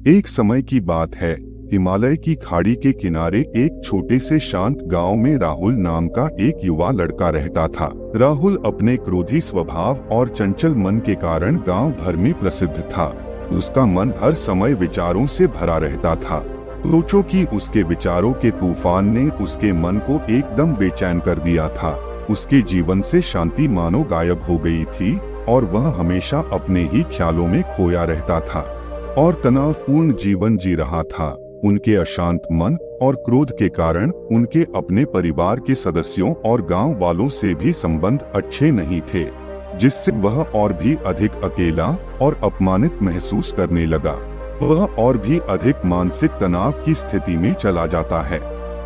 एक समय की बात है, हिमालय की खाड़ी के किनारे एक छोटे से शांत गांव में राहुल नाम का एक युवा लड़का रहता था। राहुल अपने क्रोधी स्वभाव और चंचल मन के कारण गांव भर में प्रसिद्ध था। उसका मन हर समय विचारों से भरा रहता था। सोचो कि उसके विचारों के तूफान ने उसके मन को एकदम बेचैन कर दिया था। उसके जीवन से शांति मानो गायब हो गई थी और वह हमेशा अपने ही ख्यालों में खोया रहता था और तनावपूर्ण जीवन जी रहा था। उनके अशांत मन और क्रोध के कारण उनके अपने परिवार के सदस्यों और गांव वालों से भी संबंध अच्छे नहीं थे, जिससे वह और भी अधिक अकेला और अपमानित महसूस करने लगा। वह और भी अधिक मानसिक तनाव की स्थिति में चला जाता है।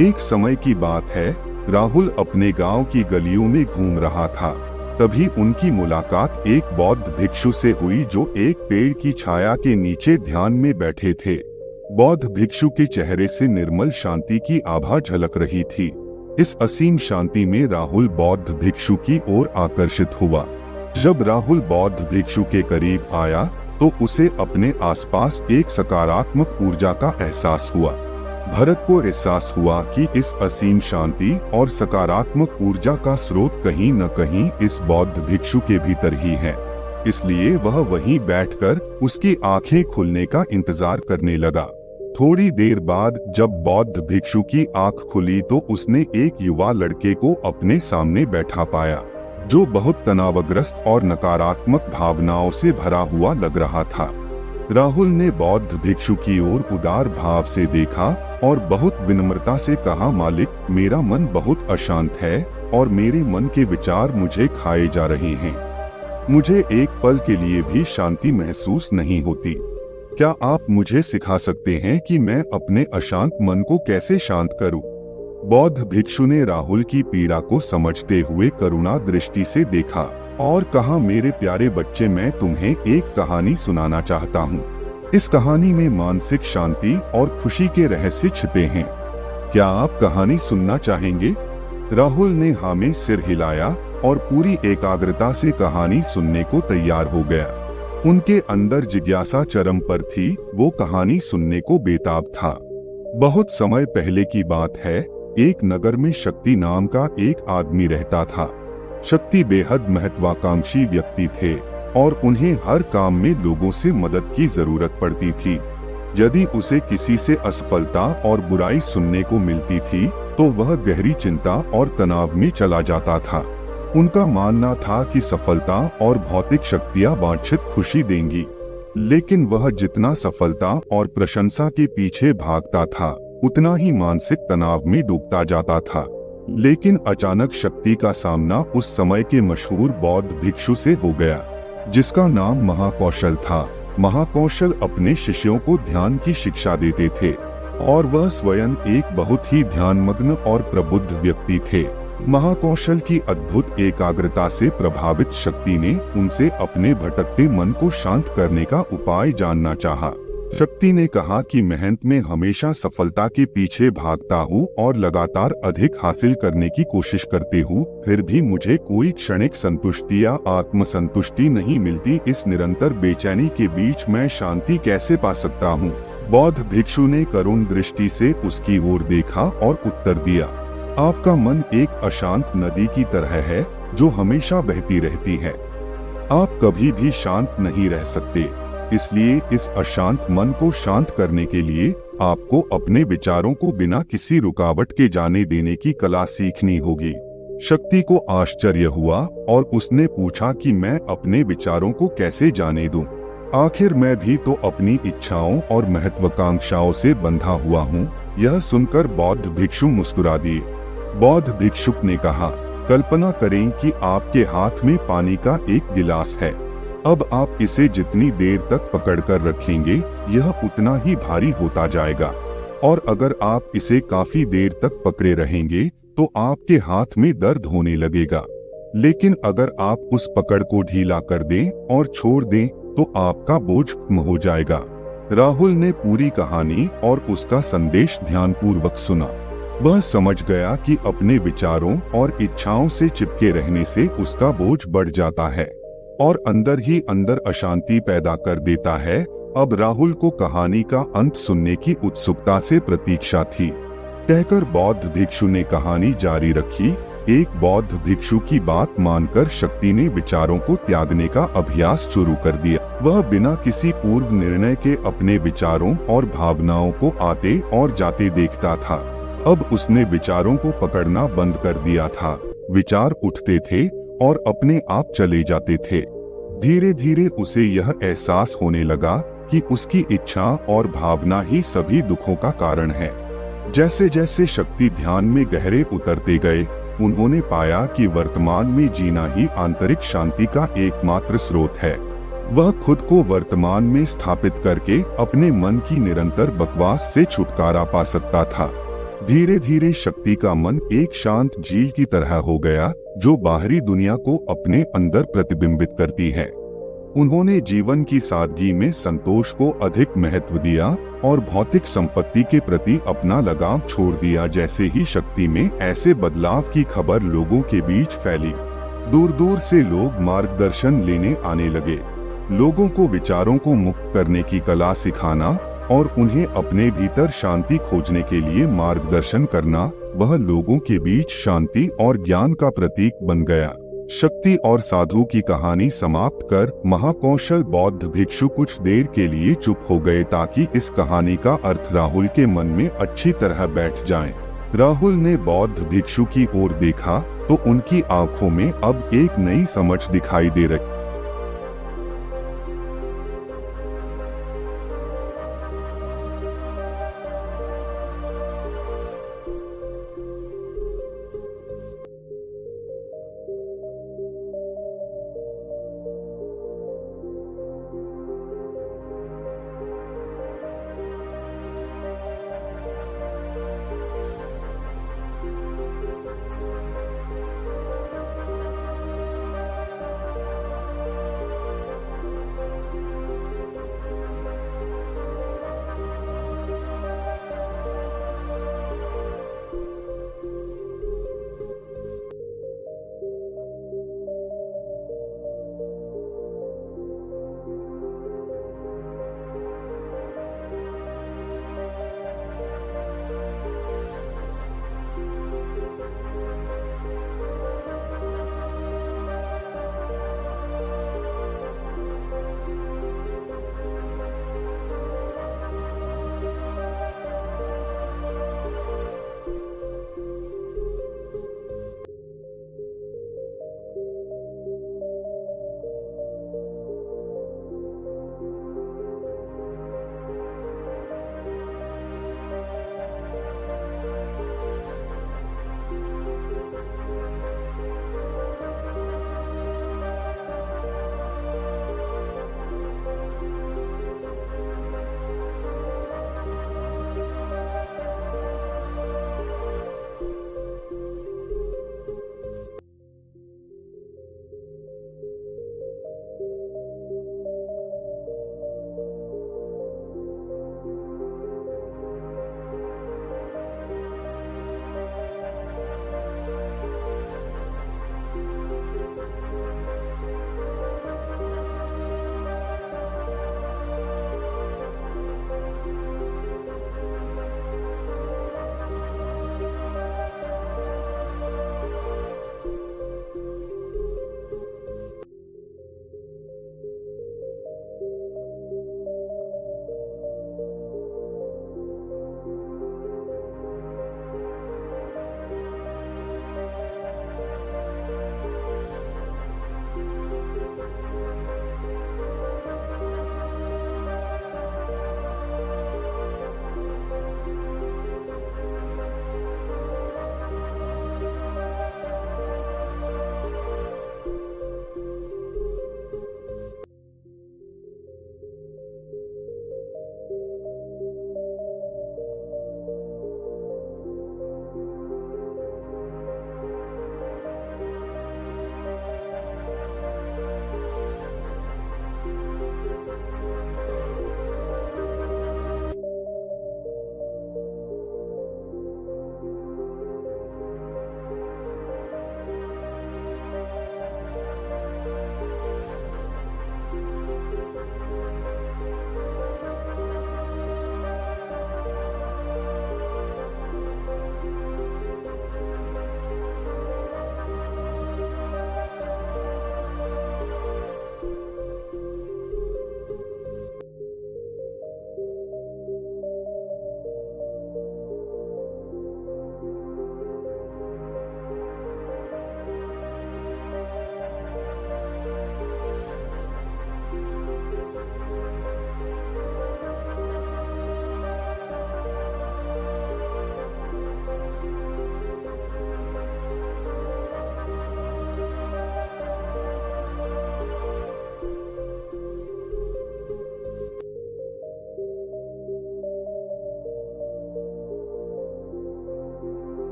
एक समय की बात है, राहुल अपने गांव की गलियों में घूम रहा था। तभी उनकी मुलाकात एक बौद्ध भिक्षु से हुई जो एक पेड़ की छाया के नीचे ध्यान में बैठे थे। बौद्ध भिक्षु के चेहरे से निर्मल शांति की आभा झलक रही थी। इस असीम शांति में राहुल बौद्ध भिक्षु की ओर आकर्षित हुआ। जब राहुल बौद्ध भिक्षु के करीब आया तो उसे अपने आसपास एक सकारात्मक ऊर्जा का एहसास हुआ। भरत को एहसास हुआ कि इस असीम शांति और सकारात्मक ऊर्जा का स्रोत कहीं न कहीं इस बौद्ध भिक्षु के भीतर ही है। इसलिए वह वहीं बैठकर उसकी आंखें खुलने का इंतजार करने लगा। थोड़ी देर बाद जब बौद्ध भिक्षु की आंख खुली तो उसने एक युवा लड़के को अपने सामने बैठा पाया, जो बहुत तनावग्रस्त और नकारात्मक भावनाओं से भरा हुआ लग रहा था। राहुल ने बौद्ध भिक्षु की ओर उदार भाव से देखा और बहुत विनम्रता से कहा, मालिक, मेरा मन बहुत अशांत है और मेरे मन के विचार मुझे खाए जा रहे हैं। मुझे एक पल के लिए भी शांति महसूस नहीं होती। क्या आप मुझे सिखा सकते हैं कि मैं अपने अशांत मन को कैसे शांत करूं? बौद्ध भिक्षु ने राहुल की पीड़ा को समझते हुए करुणा दृष्टि से देखा और कहा, मेरे प्यारे बच्चे, मैं तुम्हें एक कहानी सुनाना चाहता हूँ। इस कहानी में मानसिक शांति और खुशी के रहस्य छिपे हैं। क्या आप कहानी सुनना चाहेंगे? राहुल ने हाँ में सिर हिलाया और पूरी एकाग्रता से कहानी सुनने को तैयार हो गया। उनके अंदर जिज्ञासा चरम पर थी। वो कहानी सुनने को बेताब था। बहुत समय पहले की बात है, एक नगर में शक्ति नाम का एक आदमी रहता था। शक्ति बेहद महत्वाकांक्षी व्यक्ति थे और उन्हें हर काम में लोगों से मदद की जरूरत पड़ती थी। यदि उसे किसी से असफलता और बुराई सुनने को मिलती थी तो वह गहरी चिंता और तनाव में चला जाता था। उनका मानना था कि सफलता और भौतिक शक्तियां वांछित खुशी देंगी, लेकिन वह जितना सफलता और प्रशंसा के पीछे भागता था उतना ही मानसिक तनाव में डूबता जाता था। लेकिन अचानक शक्ति का सामना उस समय के मशहूर बौद्ध भिक्षु से हो गया, जिसका नाम महाकौशल था। महाकौशल अपने शिष्यों को ध्यान की शिक्षा देते थे और वह स्वयं एक बहुत ही ध्यानमग्न और प्रबुद्ध व्यक्ति थे। महाकौशल की अद्भुत एकाग्रता से प्रभावित शक्ति ने उनसे अपने भटकते मन को शांत करने का उपाय जानना चाहा। शक्ति ने कहा कि मेहनत में हमेशा सफलता के पीछे भागता हूँ और लगातार अधिक हासिल करने की कोशिश करते हूँ, फिर भी मुझे कोई क्षणिक संतुष्टि या आत्मसंतुष्टि नहीं मिलती। इस निरंतर बेचैनी के बीच मैं शांति कैसे पा सकता हूँ? बौद्ध भिक्षु ने करुण दृष्टि से उसकी ओर देखा और उत्तर दिया, आपका मन एक अशांत नदी की तरह है जो हमेशा बहती रहती है। आप कभी भी शांत नहीं रह सकते। इसलिए इस अशांत मन को शांत करने के लिए आपको अपने विचारों को बिना किसी रुकावट के जाने देने की कला सीखनी होगी। शक्ति को आश्चर्य हुआ और उसने पूछा कि मैं अपने विचारों को कैसे जाने दूं? आखिर मैं भी तो अपनी इच्छाओं और महत्वाकांक्षाओं से बंधा हुआ हूँ। यह सुनकर बौद्ध भिक्षु मुस्कुरा दिए। बौद्ध भिक्षुक ने कहा, कल्पना करें कि आपके हाथ में पानी का एक गिलास है। अब आप इसे जितनी देर तक पकड़कर रखेंगे यह उतना ही भारी होता जाएगा, और अगर आप इसे काफी देर तक पकड़े रहेंगे तो आपके हाथ में दर्द होने लगेगा। लेकिन अगर आप उस पकड़ को ढीला कर दें और छोड़ दें तो आपका बोझ कम हो जाएगा। राहुल ने पूरी कहानी और उसका संदेश ध्यानपूर्वक सुना। वह समझ गया कि अपने विचारों और इच्छाओं से चिपके रहने से उसका बोझ बढ़ जाता है और अंदर ही अंदर अशांति पैदा कर देता है। अब राहुल को कहानी का अंत सुनने की उत्सुकता से प्रतीक्षा थी। कहकर बौद्ध भिक्षु ने कहानी जारी रखी। एक बौद्ध भिक्षु की बात मानकर शक्ति ने विचारों को त्यागने का अभ्यास शुरू कर दिया। वह बिना किसी पूर्व निर्णय के अपने विचारों और भावनाओं को आते और जाते देखता था। अब उसने विचारों को पकड़ना बंद कर दिया था। विचार उठते थे और अपने आप चले जाते थे। धीरे धीरे उसे यह एहसास होने लगा कि उसकी इच्छा और भावना ही सभी दुखों का कारण है। जैसे जैसे शक्ति ध्यान में गहरे उतरते गए, उन्होंने पाया कि वर्तमान में जीना ही आंतरिक शांति का एकमात्र स्रोत है। वह खुद को वर्तमान में स्थापित करके अपने मन की निरंतर बकवास से छुटकारा पा सकता था। धीरे धीरे शक्ति का मन एक शांत झील की तरह हो गया, जो बाहरी दुनिया को अपने अंदर प्रतिबिंबित करती है। उन्होंने जीवन की सादगी में संतोष को अधिक महत्व दिया और भौतिक संपत्ति के प्रति अपना लगाव छोड़ दिया। जैसे ही शक्ति में ऐसे बदलाव की खबर लोगों के बीच फैली, दूर दूर से लोग मार्गदर्शन लेने आने लगे। लोगों को विचारों को मुक्त करने की कला सिखाना और उन्हें अपने भीतर शांति खोजने के लिए मार्गदर्शन करना, वह लोगों के बीच शांति और ज्ञान का प्रतीक बन गया। शक्ति और साधु की कहानी समाप्त कर महाकौशल बौद्ध भिक्षु कुछ देर के लिए चुप हो गए, ताकि इस कहानी का अर्थ राहुल के मन में अच्छी तरह बैठ जाए। राहुल ने बौद्ध भिक्षु की ओर देखा तो उनकी आंखों में अब एक नई समझ दिखाई दे रही।